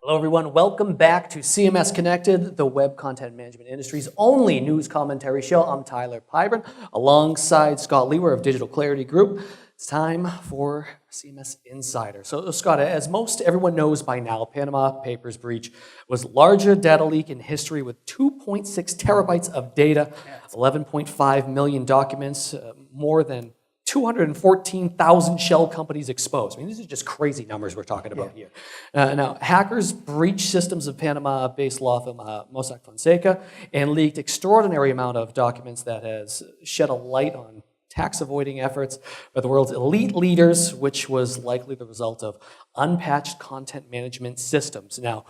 Hello everyone, welcome back to CMS-Connected, the web content management industry's only news commentary show. I'm Tyler Pybron, alongside Scott Lewer of Digital Clarity Group. It's time for CMS Insider. So Scott, as most everyone knows by now, Panama Papers breach was largest data leak in history with 2.6 terabytes of data, 11.5 million documents, more than 214,000 shell companies exposed. I mean, these are just crazy numbers we're talking about here. Now, hackers breached systems of Panama-based law firm Mossack Fonseca and leaked extraordinary amount of documents that has shed a light on tax-avoiding efforts by the world's elite leaders, which was likely the result of unpatched content management systems. Now,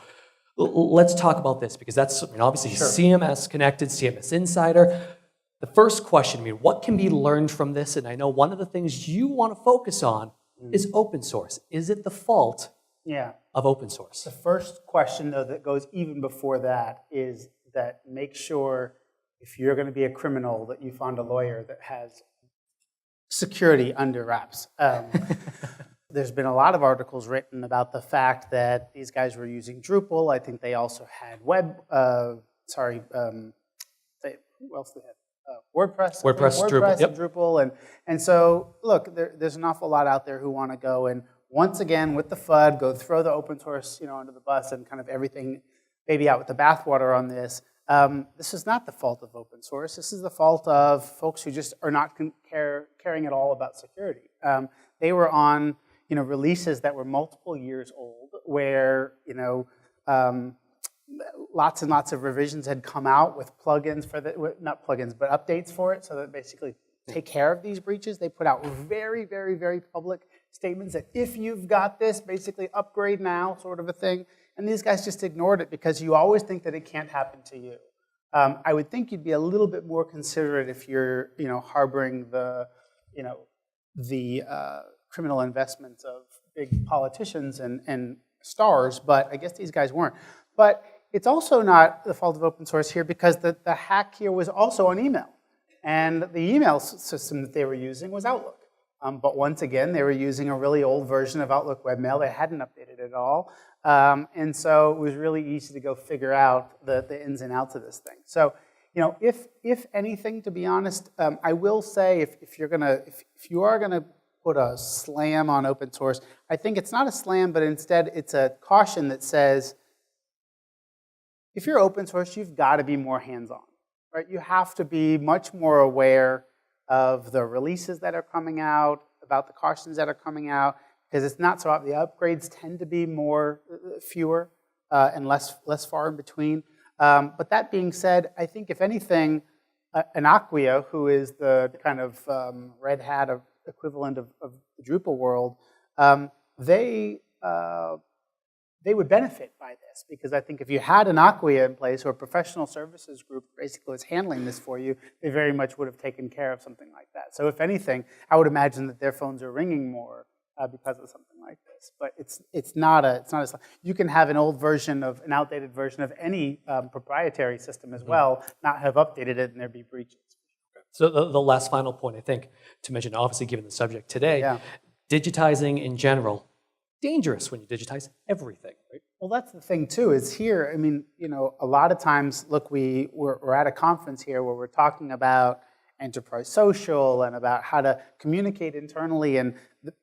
let's talk about this because that's obviously CMS Connected, CMS Insider. The first question, what can be learned from this? And I know one of the things you want to focus on is open source. Is it the fault of open source? The first question, though, that goes even before that is that make sure if you're going to be a criminal that you find a lawyer that has security under wraps. There's been a lot of articles written about the fact that these guys were using Drupal. I think they also had who else they had? WordPress, Drupal, and Drupal, and so look, there's an awful lot out there who want to go and once again with the FUD go throw the open source under the bus and kind of everything baby out with the bathwater on this. This is not the fault of open source. This is the fault of folks who just are not caring at all about security. They were on releases that were multiple years old, where lots and lots of revisions had come out with plugins for not plugins, but updates for it, so that basically take care of these breaches. They put out very, very, very public statements that if you've got this, basically upgrade now, sort of a thing. And these guys just ignored it because you always think that it can't happen to you. I would think you'd be a little bit more considerate if you're, harboring the criminal investments of big politicians and stars, but I guess these guys weren't. But it's also not the fault of open source here because the hack here was also on email. And the email system that they were using was Outlook. But once again, they were using a really old version of Outlook webmail. They hadn't updated it at all. And so it was really easy to go figure out the ins and outs of this thing. So, if anything, to be honest, I will say if you are gonna put a slam on open source, I think it's not a slam, but instead it's a caution that says, if you're open source, you've got to be more hands-on, right? You have to be much more aware of the releases that are coming out, about the cautions that are coming out, because it's not so the upgrades tend to be fewer and less far in between. But that being said, I think if anything, an Acquia, who is the kind of Red Hat equivalent of the Drupal world, they would benefit by this, because I think if you had an Acquia in place or a professional services group basically was handling this for you, they very much would have taken care of something like that. So if anything, I would imagine that their phones are ringing more because of something like this. But it's not you can have an outdated version of any proprietary system as well, not have updated it, and there be breaches. So the last final point, I think, to mention, obviously given the subject today, digitizing in general, dangerous when you digitize everything, right? Well, that's the thing too, is here, a lot of times, look, we're at a conference here where we're talking about enterprise social and about how to communicate internally, and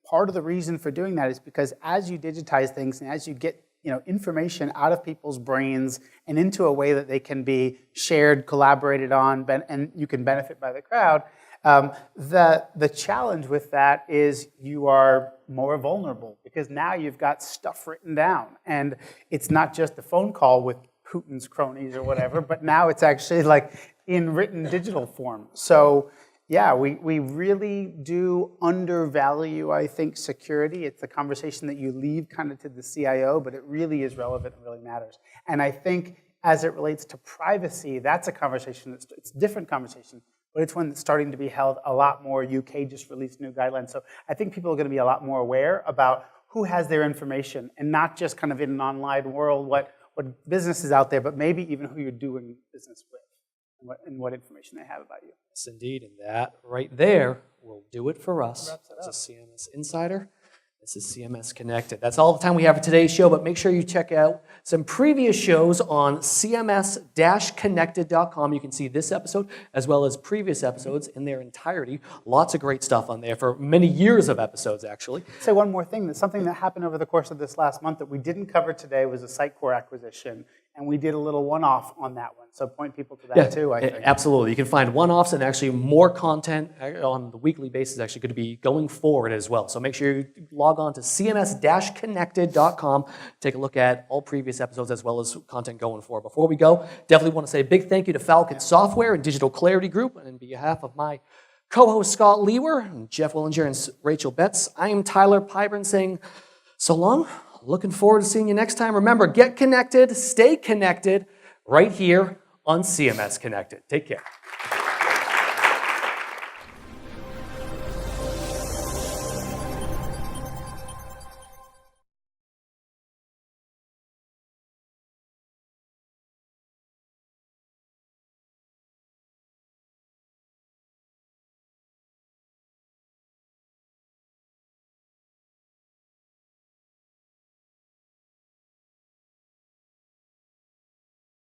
part of the reason for doing that is because as you digitize things and as you get information out of people's brains and into a way that they can be shared, collaborated on, and you can benefit by the crowd, the challenge with that is you are more vulnerable because now you've got stuff written down, and it's not just a phone call with Putin's cronies or whatever, but now it's actually like in written digital form. So yeah, we really do undervalue, I think, security. It's a conversation that you leave kind of to the CIO, but it really is relevant and really matters. And I think as it relates to privacy, that's a conversation it's a different conversation, but it's one that's starting to be held a lot more. UK just released new guidelines. So I think people are going to be a lot more aware about who has their information, and not just kind of in an online world what business is out there, but maybe even who you're doing business with and what information they have about you. Yes, indeed. And that right there will do it for us as a CMS Insider. This is CMS Connected. That's all the time we have for today's show, but make sure you check out some previous shows on cms-connected.com. You can see this episode as well as previous episodes in their entirety. Lots of great stuff on there for many years of episodes, actually. Say one more thing. That's something that happened over the course of this last month that we didn't cover today was a Sitecore acquisition, and we did a little one-off on that one. So point people to that too, I think. Absolutely. You can find one-offs and actually more content on the weekly basis actually going to be going forward as well. So make sure you log on to cms-connected.com. Take a look at all previous episodes as well as content going forward. Before we go, definitely want to say a big thank you to Falcon Software and Digital Clarity Group. And on behalf of my co-host Scott Lewer and Jeff Willinger and Rachel Betts, I am Tyler Pybron saying so long. Looking forward to seeing you next time. Remember, get connected, stay connected right here on CMS Connected. Take care.